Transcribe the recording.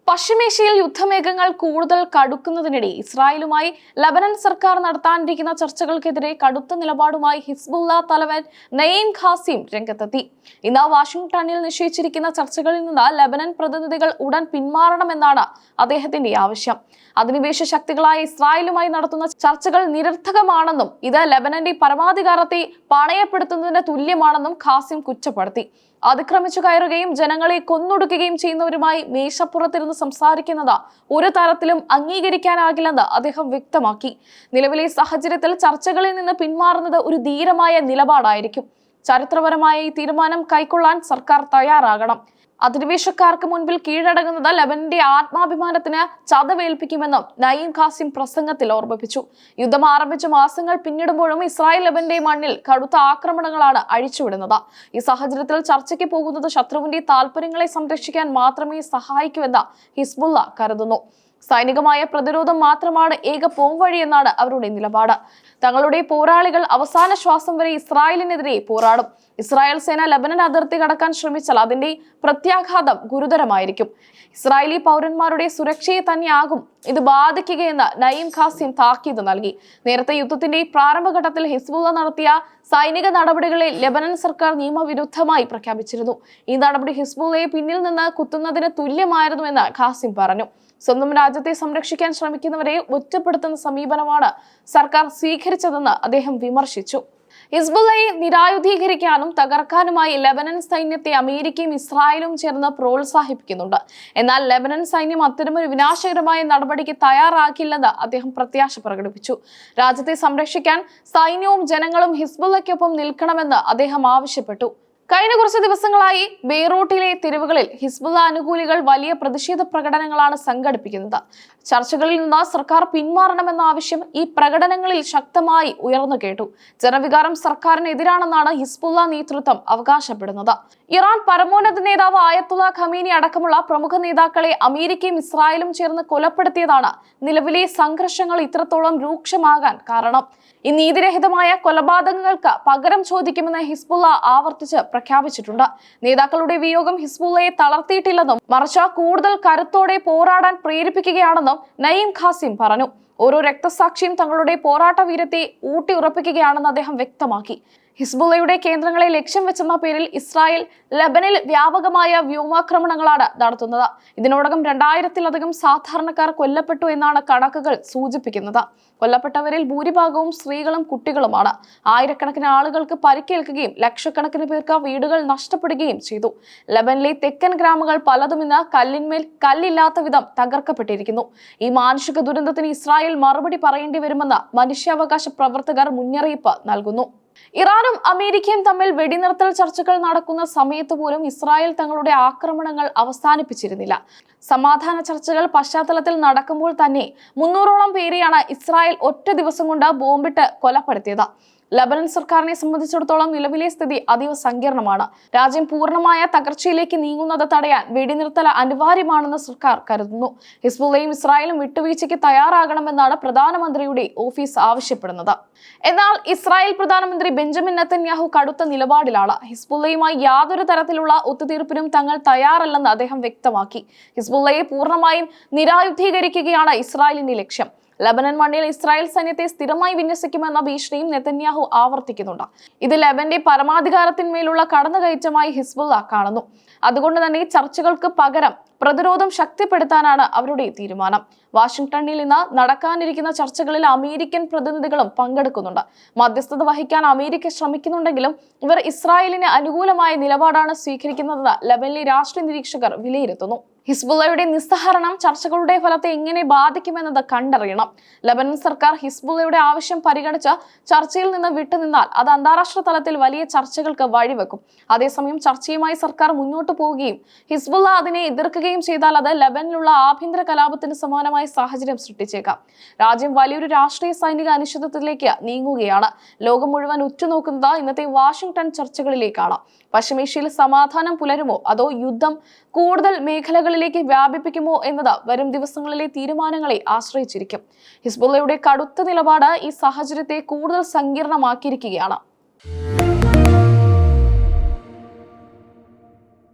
പശ്ചിമേഷ്യയിൽ യുദ്ധമേഘങ്ങൾ കൂടുതൽ കടുക്കുന്നതിനിടെ ഇസ്രായേലുമായി ലബനൻ സർക്കാർ നടത്താനിരിക്കുന്ന ചർച്ചകൾക്കെതിരെ കടുത്ത നിലപാടുമായി ഹിസ്ബുള്ള തലവൻ നയീം ഖാസിം രംഗത്തെത്തി. ഇന്ന് വാഷിംഗ്ടണിൽ നിശ്ചയിച്ചിരിക്കുന്ന ചർച്ചകളിൽ നിന്ന് ലബനൻ പ്രതിനിധികൾ ഉടൻ പിന്മാറണമെന്നാണ് അദ്ദേഹത്തിന്റെ ആവശ്യം. അധിനിവേശ ശക്തികളായ ഇസ്രായേലുമായി നടത്തുന്ന ചർച്ചകൾ നിരർത്ഥകമാണെന്നും ഇത് ലബനന്റെ പരമാധികാരത്തെ പണയപ്പെടുത്തുന്നതിന് തുല്യമാണെന്നും ഖാസിം കുറ്റപ്പെടുത്തി. അതിക്രമിച്ചു കയറുകയും ജനങ്ങളെ കൊന്നൊടുക്കുകയും ചെയ്യുന്നവരുമായി മേശപ്പുറത്തിരുന്ന് സംസാരിക്കുന്നത് ഒരു തരത്തിലും അംഗീകരിക്കാനാകില്ലെന്ന് അദ്ദേഹം വ്യക്തമാക്കി. നിലവിലെ സാഹചര്യത്തിൽ ചർച്ചകളിൽ നിന്ന് പിന്മാറുന്നത് ഒരു ധീരമായ നിലപാടായിരിക്കും. ചരിത്രപരമായ ഈ തീരുമാനം കൈക്കൊള്ളാൻ സർക്കാർ തയ്യാറാകണം. അധിനിവേശക്കാർക്ക് മുൻപിൽ കീഴടങ്ങുന്നത് ലബനന്റെ ആത്മാഭിമാനത്തിന് ചതവേൽപ്പിക്കുമെന്നും നയീം ഖാസിം പ്രസംഗത്തിൽ ഓർമ്മിപ്പിച്ചു. യുദ്ധം ആരംഭിച്ച മാസങ്ങൾ പിന്നിടുമ്പോഴും ഇസ്രായേൽ ലബനന്റെ മണ്ണിൽ കടുത്ത ആക്രമണങ്ങളാണ് അഴിച്ചുവിടുന്നത്. ഈ സാഹചര്യത്തിൽ ചർച്ചയ്ക്ക് പോകുന്നത് ശത്രുവിന്റെ താൽപര്യങ്ങളെ സംരക്ഷിക്കാൻ മാത്രമേ സഹായിക്കൂവെന്ന് ഹിസ്ബുള്ള കരുതുന്നു. സൈനികമായ പ്രതിരോധം മാത്രമാണ് ഏക പോംവഴിയെന്നാണ് അവരുടെ നിലപാട്. തങ്ങളുടെ പോരാളികൾ അവസാന ശ്വാസം വരെ ഇസ്രായേലിനെതിരെ പോരാടും. ഇസ്രായേൽ സേന ലബനൻ അതിർത്തി കടക്കാൻ ശ്രമിച്ചാൽ അതിന്റെ പ്രത്യാഘാതം ഗുരുതരമായിരിക്കും. ഇസ്രായേലി പൗരന്മാരുടെ സുരക്ഷയെ തന്നെയാകും ഇത് ബാധിക്കുകയെന്ന് നയീം ഖാസിം താക്കീത് നൽകി. നേരത്തെ യുദ്ധത്തിന്റെ പ്രാരംഭഘട്ടത്തിൽ ഹിസ്ബുള്ള നടത്തിയ സൈനിക നടപടികളെ ലബനൻ സർക്കാർ നിയമവിരുദ്ധമായി പ്രഖ്യാപിച്ചിരുന്നു. ഈ നടപടി ഹിസ്ബുള്ളയെ പിന്നിൽ നിന്ന് കുത്തുന്നതിന് തുല്യമായിരുന്നുവെന്ന് ഖാസിം പറഞ്ഞു. സ്വന്തം രാജ്യത്തെ സംരക്ഷിക്കാൻ ശ്രമിക്കുന്നവരെ ഒറ്റപ്പെടുത്തുന്ന സമീപനമാണ് സർക്കാർ സ്വീകരിച്ചതെന്ന് അദ്ദേഹം വിമർശിച്ചു. ഹിസ്ബുള്ളയെ നിരായുധീകരിക്കാനും തകർക്കാനുമായി ലബനൻ സൈന്യത്തെ അമേരിക്കയും ഇസ്രായേലും ചേർന്ന് പ്രോത്സാഹിപ്പിക്കുന്നുണ്ട്. എന്നാൽ ലബനൻ സൈന്യം അത്തരമൊരു വിനാശകരമായ നടപടിക്ക് തയ്യാറാക്കില്ലെന്ന് അദ്ദേഹം പ്രത്യാശ പ്രകടിപ്പിച്ചു. രാജ്യത്തെ സംരക്ഷിക്കാൻ സൈന്യവും ജനങ്ങളും ഹിസ്ബുള്ളയ്ക്കൊപ്പം നിൽക്കണമെന്ന് അദ്ദേഹം ആവശ്യപ്പെട്ടു. കഴിഞ്ഞ കുറച്ച് ദിവസങ്ങളായി ബെയ്റൂട്ടിലെ തെരുവുകളിൽ ഹിസ്ബുള്ള അനുകൂലികൾ വലിയ പ്രതിഷേധ പ്രകടനങ്ങളാണ് സംഘടിപ്പിക്കുന്നത്. ചർച്ചകളിൽ നിന്ന് സർക്കാർ പിന്മാറണമെന്ന ആവശ്യം ഈ പ്രകടനങ്ങളിൽ ശക്തമായി ഉയർന്നു കേട്ടു. ജനവികാരം സർക്കാരിനെതിരാണെന്നാണ് ഹിസ്ബുള്ള നേതൃത്വം അവകാശപ്പെടുന്നത്. ഇറാൻ പരമോന്നത നേതാവ് ആയത്തുള്ള ഖമീനി അടക്കമുള്ള പ്രമുഖ നേതാക്കളെ അമേരിക്കയും ഇസ്രായേലും ചേർന്ന് കൊലപ്പെടുത്തിയതാണ് നിലവിലെ സംഘർഷങ്ങൾ ഇത്രത്തോളം രൂക്ഷമാകാൻ കാരണം. ഈ നീതിരഹിതമായ കൊലപാതകങ്ങൾക്ക് പകരം ചോദിക്കുമെന്ന് ഹിസ്ബുള്ള ആവർത്തിച്ച് പ്രഖ്യാപിച്ചിട്ടുണ്ട്. നേതാക്കളുടെ വിയോഗം ഹിസ്ബുള്ളയെ തളർത്തിയിട്ടില്ലെന്നും മറിച്ച് കൂടുതൽ കരുത്തോടെ പോരാടാൻ പ്രേരിപ്പിക്കുകയാണെന്നും നയീം ഖാസിം പറഞ്ഞു. ഓരോ രക്തസാക്ഷിയും തങ്ങളുടെ പോരാട്ട വീരത്തെ ഊട്ടിയുറപ്പിക്കുകയാണെന്ന് അദ്ദേഹം വ്യക്തമാക്കി. ഹിസ്ബുള്ളയുടെ കേന്ദ്രങ്ങളെ ലക്ഷ്യം വെച്ചെന്ന പേരിൽ ഇസ്രായേൽ ലബനിൽ വ്യാപകമായ വ്യോമാക്രമണങ്ങളാണ് നടത്തുന്നത്. ഇതിനോടകം 2000-ലധികം സാധാരണക്കാർ കൊല്ലപ്പെട്ടു എന്നാണ് കണക്കുകൾ സൂചിപ്പിക്കുന്നത്. കൊല്ലപ്പെട്ടവരിൽ ഭൂരിഭാഗവും സ്ത്രീകളും കുട്ടികളുമാണ്. ആയിരക്കണക്കിന് ആളുകൾക്ക് പരിക്കേൽക്കുകയും ലക്ഷക്കണക്കിന് പേർക്ക് വീടുകൾ നഷ്ടപ്പെടുകയും ചെയ്തു. ലബനിലെ തെക്കൻ ഗ്രാമങ്ങൾ പലതും ഇന്ന് കല്ലിന്മേൽ കല്ലില്ലാത്ത വിധം തകർക്കപ്പെട്ടിരിക്കുന്നു. ഈ മാനുഷിക ദുരന്തത്തിന് ഇസ്രായേൽ മറുപടി പറയേണ്ടി വരുമെന്ന് മനുഷ്യാവകാശ പ്രവർത്തകർ മുന്നറിയിപ്പ് നൽകുന്നു. ഇറാനും അമേരിക്കയും തമ്മിൽ വെടിനിർത്തൽ ചർച്ചകൾ നടക്കുന്ന സമയത്ത് പോലും ഇസ്രായേൽ തങ്ങളുടെ ആക്രമണങ്ങൾ അവസാനിപ്പിച്ചിരുന്നില്ല. സമാധാന ചർച്ചകൾ പശ്ചാത്തലത്തിൽ നടക്കുമ്പോൾ തന്നെ 300ഓളം പേരെയാണ് ഇസ്രായേൽ ഒറ്റ ദിവസം കൊണ്ട് ബോംബിട്ട് കൊലപ്പെടുത്തിയത്. ലബനൻ സർക്കാരിനെ സംബന്ധിച്ചിടത്തോളം നിലവിലെ സ്ഥിതി അതീവ സങ്കീർണമാണ്. രാജ്യം പൂർണ്ണമായ തകർച്ചയിലേക്ക് നീങ്ങുന്നത് തടയാൻ വെടിനിർത്തൽ അനിവാര്യമാണെന്ന് സർക്കാർ കരുതുന്നു. ഹിസ്ബുള്ളയും ഇസ്രായേലും വിട്ടുവീഴ്ചയ്ക്ക് തയ്യാറാകണമെന്നാണ് പ്രധാനമന്ത്രിയുടെ ഓഫീസ് ആവശ്യപ്പെടുന്നത്. എന്നാൽ ഇസ്രായേൽ പ്രധാനമന്ത്രി ബെഞ്ചമിൻ നെതന്യാഹു കടുത്ത നിലപാടിലാണ്. ഹിസ്ബുള്ളയുമായി യാതൊരു തരത്തിലുള്ള ഒത്തുതീർപ്പിനും തങ്ങൾ തയ്യാറല്ലെന്ന് അദ്ദേഹം വ്യക്തമാക്കി. ഹിസ്ബുള്ളയെ പൂർണ്ണമായും നിരായുധീകരിക്കുകയാണ് ഇസ്രായേലിന്റെ ലക്ഷ്യം. ലബനൻ മണ്ണിൽ ഇസ്രായേൽ സൈന്യത്തെ സ്ഥിരമായി വിന്യസിക്കുമെന്ന ഭീഷണിയും നെതന്യാഹു ആവർത്തിക്കുന്നുണ്ട്. ഇത് ലബന്റെ പരമാധികാരത്തിന്മേലുള്ള കടന്നുകയറ്റമായി ഹിസ്ബുള്ള കാണുന്നു. അതുകൊണ്ട് തന്നെ ചർച്ചകൾക്ക് പകരം പ്രതിരോധം ശക്തിപ്പെടുത്താനാണ് അവരുടെ തീരുമാനം. വാഷിംഗ്ടണിൽ ഇന്ന് നടക്കാനിരിക്കുന്ന ചർച്ചകളിൽ അമേരിക്കൻ പ്രതിനിധികളും പങ്കെടുക്കുന്നുണ്ട്. മധ്യസ്ഥത വഹിക്കാൻ അമേരിക്ക ശ്രമിക്കുന്നുണ്ടെങ്കിലും ഇവർ ഇസ്രായേലിന് അനുകൂലമായ നിലപാടാണ് സ്വീകരിക്കുന്നതെന്ന് ലബനിലെ രാഷ്ട്രീയ നിരീക്ഷകർ വിലയിരുത്തുന്നു. ഹിസ്ബുള്ളയുടെ നിസ്സഹരണം ചർച്ചകളുടെ ഫലത്തെ എങ്ങനെ ബാധിക്കുമെന്നത് കണ്ടറിയണം. ലബനൻ സർക്കാർ ഹിസ്ബുള്ളയുടെ ആവശ്യം പരിഗണിച്ച് ചർച്ചയിൽ നിന്ന് വിട്ടുനിന്നാൽ അത് അന്താരാഷ്ട്ര തലത്തിൽ വലിയ ചർച്ചകൾക്ക് വഴിവെക്കും. അതേസമയം ചർച്ചയുമായി സർക്കാർ മുന്നോട്ട് പോവുകയും ഹിസ്ബുള്ള അതിനെ എതിർക്കുകയും ചെയ്താൽ അത് ലബനിലുള്ള ആഭ്യന്തര കലാപത്തിന് സമാനമായ സാഹചര്യം സൃഷ്ടിച്ചേക്കാം. രാജ്യം വലിയൊരു രാഷ്ട്രീയ സൈനിക അനിശ്ചിതത്വത്തിലേക്ക് നീങ്ങുകയാണ്. ലോകം മുഴുവൻ ഉറ്റുനോക്കുന്നത് ഇന്നത്തെ വാഷിംഗ്ടൺ ചർച്ചകളിലേക്കാണ്. പശ്ചിമേഷ്യയിൽ സമാധാനം പുലരുമോ അതോ യുദ്ധം കൂടുതൽ മേഖലകളിലേക്ക് വ്യാപിപ്പിക്കുമോ എന്നത് വരും ദിവസങ്ങളിലെ തീരുമാനങ്ങളെ ആശ്രയിച്ചിരിക്കും. ഹിസ്ബുള്ളയുടെ കടുത്ത നിലപാട് ഈ സാഹചര്യത്തെ കൂടുതൽ സങ്കീർണമാക്കിയിരിക്കുകയാണ്.